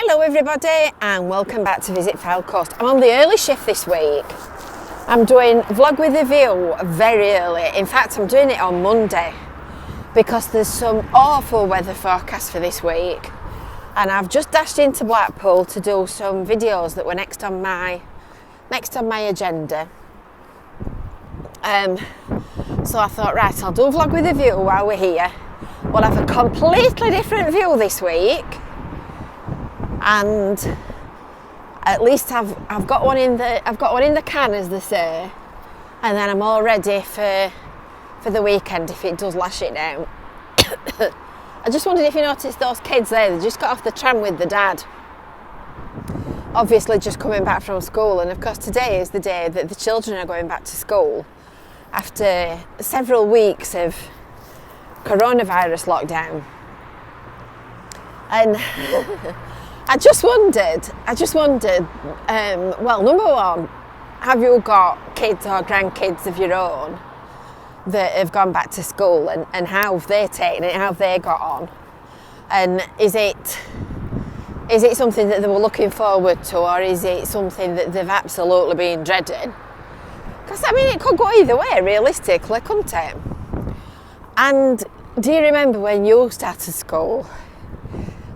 Hello everybody and welcome back to Visit Fylde Coast. I'm on the early shift this week. I'm doing vlog with a view very early. In fact, I'm doing it on Monday because there's some awful weather forecast for this week. And I've just dashed into Blackpool to do some videos that were next on my agenda. So I thought, right, I'll do a vlog with a view while we're here. We'll have a completely different view this week. And at least I've got one in the can, as they say, and then I'm all ready for the weekend if it does lash it down. I just wondered if you noticed those kids there. They just got off the tram with the dad, obviously just coming back from school. And of course today is the day that the children are going back to school after several weeks of coronavirus lockdown. And I just wondered, well, number one, have you got kids or grandkids of your own that have gone back to school, and how have they taken it, how have they got on? And is it something that they were looking forward to, or is it something that they've absolutely been dreading? Because, I mean, it could go either way, realistically, couldn't it? And do you remember when you started school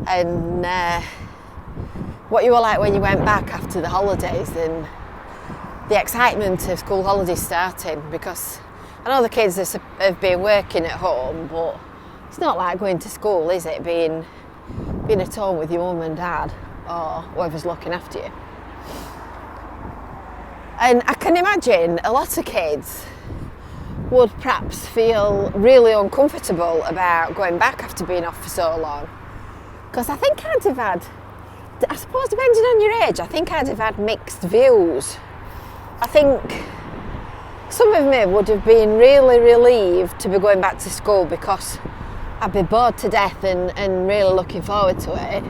and what you were like when you went back after the holidays and the excitement of school holidays starting? Because I know the kids have been working at home, but it's not like going to school, is it? Being at home with your mum and dad or whoever's looking after you. And I can imagine a lot of kids would perhaps feel really uncomfortable about going back after being off for so long. Because I think I'd have had, I suppose depending on your age, I think I'd have had mixed views. I think some of me would have been really relieved to be going back to school because I'd be bored to death and really looking forward to it.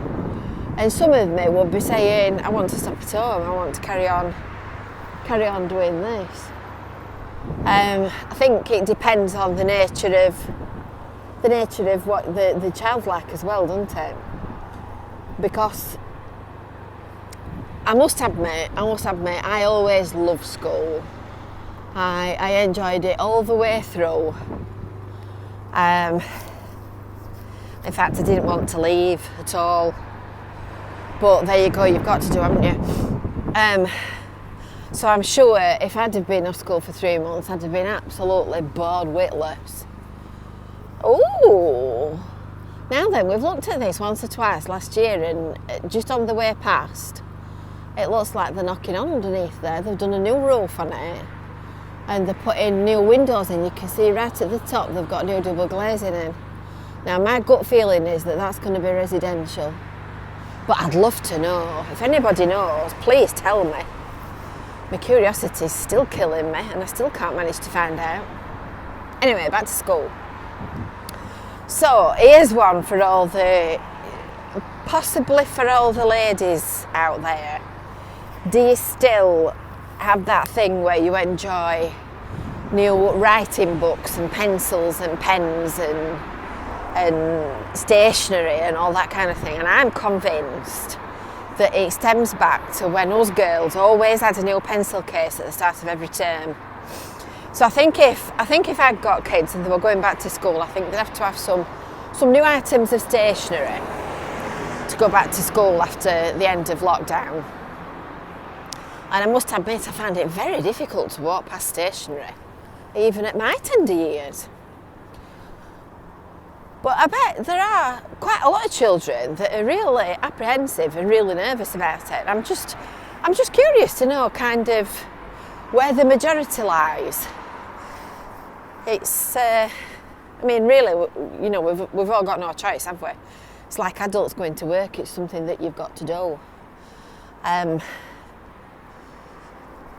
And some of me would be saying, I want to stop at home, I want to carry on doing this. I think it depends on the nature of what the child's like as well, doesn't it? Because I must admit, I always loved school. I enjoyed it all the way through. In fact, I didn't want to leave at all. But there you go, you've got to do, haven't you? So I'm sure if I'd have been off school for 3 months, I'd have been absolutely bored witless. Ooh! Now then, we've looked at this once or twice last year, and just on the way past, it looks like they're knocking on underneath there. They've done a new roof on it, and they're putting new windows in. You can see right at the top they've got new double glazing in. Now, my gut feeling is that that's going to be residential. But I'd love to know. If anybody knows, please tell me. My curiosity is still killing me, and I still can't manage to find out. Anyway, back to school. So, here's one for possibly for all the ladies out there. Do you still have that thing where you enjoy new writing books and pencils and pens and stationery and all that kind of thing? And I'm convinced that it stems back to when us girls always had a new pencil case at the start of every term. So I think if I'd got kids and they were going back to school, I think they'd have to have some new items of stationery to go back to school after the end of lockdown. And I must admit, I found it very difficult to walk past stationery, even at my tender years. But I bet there are quite a lot of children that are really apprehensive and really nervous about it. I'm just curious to know kind of where the majority lies. It's, I mean, really, you know, we've all got no choice, have we? It's like adults going to work. It's something that you've got to do.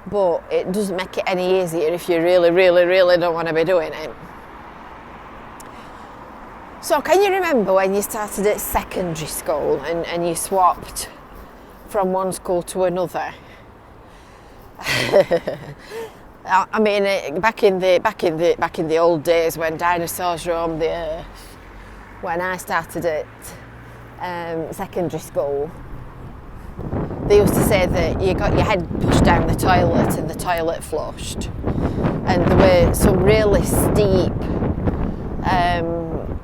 But it doesn't make it any easier if you really, really, really don't want to be doing it. So can you remember when you started at secondary school and you swapped from one school to another? I mean, back in the old days when dinosaurs roamed the earth, when I started at secondary school, they used to say that you got your head pushed down the toilet and the toilet flushed. And there were some really steep,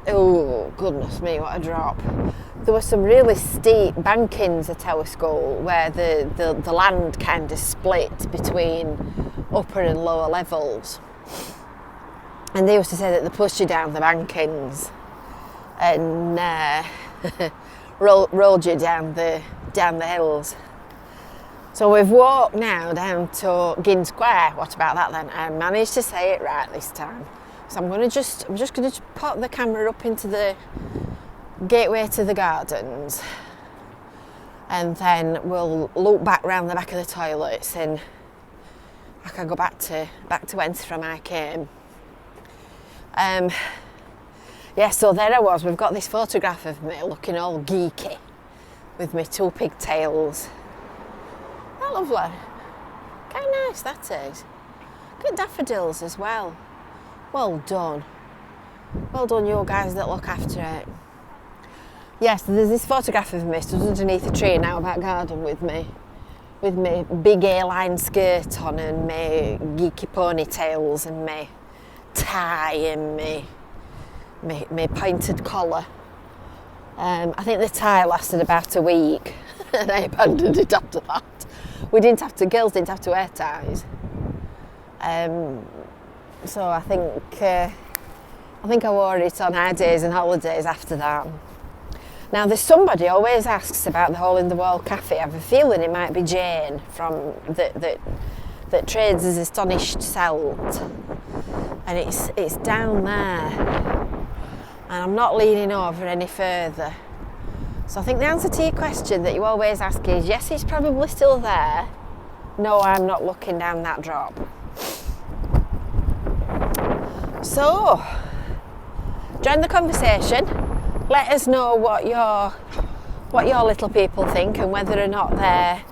oh goodness me, what a drop. There were some really steep bankings at our school where the land kind of split between upper and lower levels. And they used to say that they pushed you down the bankings and rolled you down the hills. So we've walked now down to Ginn Square. What about that then? I managed to say it right this time. So I'm just going to put the camera up into the gateway to the gardens, and then we'll look back round the back of the toilets, and I can go back to whence from I came. Yeah, so there I was. We've got this photograph of me looking all geeky with my two pigtails. That lovely. Kind of nice, that is. Good daffodils as well. Well done. Well done, you guys that look after it. Yes, there's this photograph of me stood underneath a tree in our back garden with my big A-line skirt on and my geeky ponytails and my tie and my pointed collar. I think the tie lasted about a week and I abandoned it after that. Girls didn't have to wear ties. So I think I wore it on our days and holidays after that. Now there's somebody always asks about the Hole in the Wall cafe. I have a feeling it might be Jane from that trades as Astonished Celt, and it's down there. And I'm not leaning over any further. So I think the answer to your question that you always ask is yes, it's probably still there. No, I'm not looking down that drop. So, join the conversation. Let us know what your little people think and whether or not they're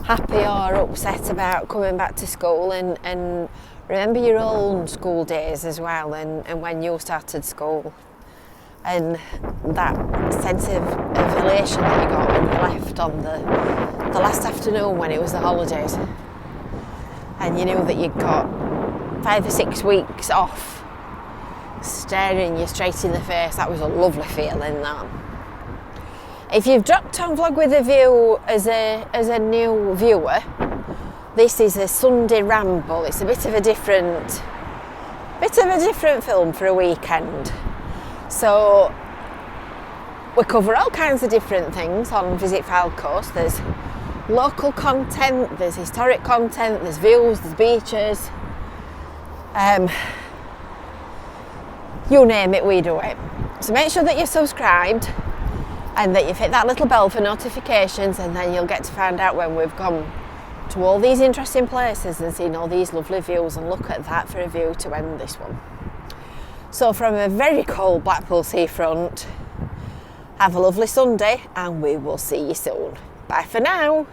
happy or upset about coming back to school, and remember your own school days as well, and when you started school, and that sense of elation that you got when you left on the last afternoon when it was the holidays and you knew that you'd got 5 or 6 weeks off staring you straight in the face. That was a lovely feeling, that. If you've dropped on Vlog with a View as a new viewer, this is a Sunday ramble. It's a bit of a different film for a weekend. So we cover all kinds of different things on Visit Fylde Coast. There's local content, there's historic content, there's views, there's beaches. You name it, we do it. So make sure that you're subscribed and that you've hit that little bell for notifications, and then you'll get to find out when we've gone to all these interesting places and seen all these lovely views, and look at that for a view to end this one. So from a very cold Blackpool seafront, have a lovely Sunday and we will see you soon. Bye for now.